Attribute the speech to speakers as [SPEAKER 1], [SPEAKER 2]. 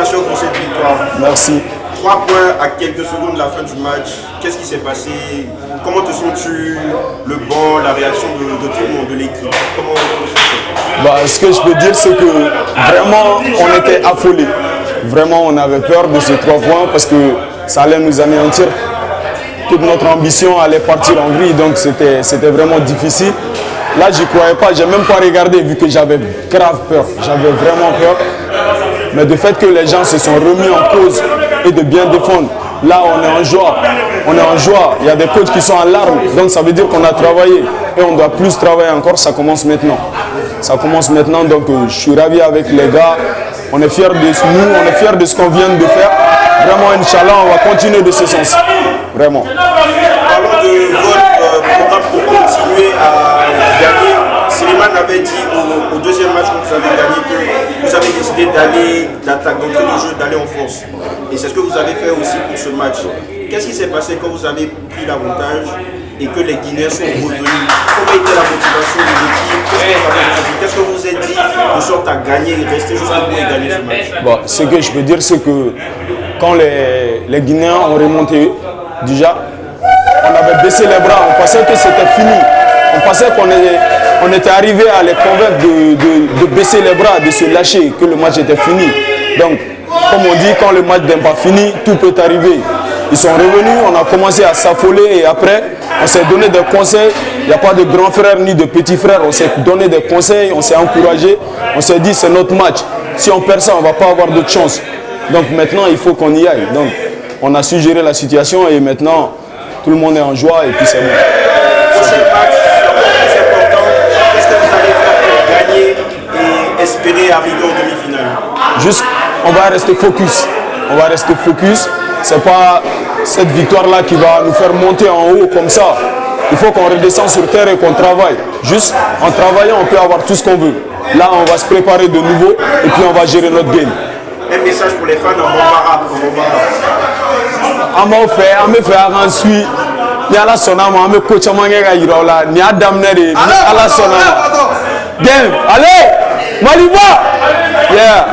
[SPEAKER 1] félicitations pour cette victoire.
[SPEAKER 2] Merci.
[SPEAKER 1] 3 points à quelques secondes de la fin du match. Qu'est-ce qui s'est passé? Comment te sens-tu? Le banc, la réaction de tout le monde, de l'équipe?
[SPEAKER 2] Ce que je peux dire, c'est que vraiment, on était affolés. Vraiment, on avait peur de ces 3 points parce que ça allait nous anéantir. Toute notre ambition allait partir en vrille, donc c'était vraiment difficile. Là, je n'y croyais pas, je n'ai même pas regardé vu que j'avais grave peur. J'avais vraiment peur. Mais du fait que les gens se sont remis en cause et de bien défendre, là, on est en joie. On est en joie. Il y a des coachs qui sont en larmes, donc ça veut dire qu'on a travaillé. Et on doit plus travailler encore, ça commence maintenant. Ça commence maintenant, donc je suis ravi avec les gars. On est fiers de nous, on est fiers de ce qu'on vient de faire. Vraiment, Inch'Allah, on va continuer de ce sens. Vraiment.
[SPEAKER 1] Parlons de votre programme pour continuer à gagner. Slimane avait dit au deuxième match que vous avez gagné que vous avez décidé d'entrer le jeu, d'aller en force. Et c'est ce que vous avez fait aussi pour ce match. Qu'est-ce qui s'est passé quand vous avez pris l'avantage et que les Guinéens sont revenus? Comment était la motivation de l'équipe? Qu'est-ce que vous vous êtes dit de sorte à gagner et rester jusqu'au bout et gagner ce match?
[SPEAKER 2] Ce que je peux dire, c'est que quand les Guinéens ont remonté, déjà, on avait baissé les bras, on pensait que c'était fini. On pensait qu'on était arrivé à les convaincre de baisser les bras, de se lâcher, que le match était fini. Donc, comme on dit, quand le match n'est pas fini, tout peut arriver. Ils sont revenus, on a commencé à s'affoler et après, on s'est donné des conseils. Il n'y a pas de grand frère ni de petit frère. On s'est donné des conseils, on s'est encouragé. On s'est dit, c'est notre match. Si on perd ça, on ne va pas avoir d'autre chance. Donc maintenant, il faut qu'on y aille. Donc, on a su gérer la situation et maintenant, tout le monde est en joie et puis c'est bon.
[SPEAKER 1] Prochain match, c'est important. Qu'est-ce que vous allez faire pour gagner et espérer arriver en demi-finale?
[SPEAKER 2] Juste, on va rester focus. On va rester focus. C'est pas cette victoire-là qui va nous faire monter en haut comme ça. Il faut qu'on redescende sur terre et qu'on travaille. Juste en travaillant, on peut avoir tout ce qu'on veut. Là, on va se préparer de nouveau et puis on va gérer notre game.
[SPEAKER 1] Un message pour les fans en Bambara.
[SPEAKER 2] On me fait ensuite. Ni ala sona mo ame coach amange ga yiro la ni adam ne de ala sona game allez Maliba yeah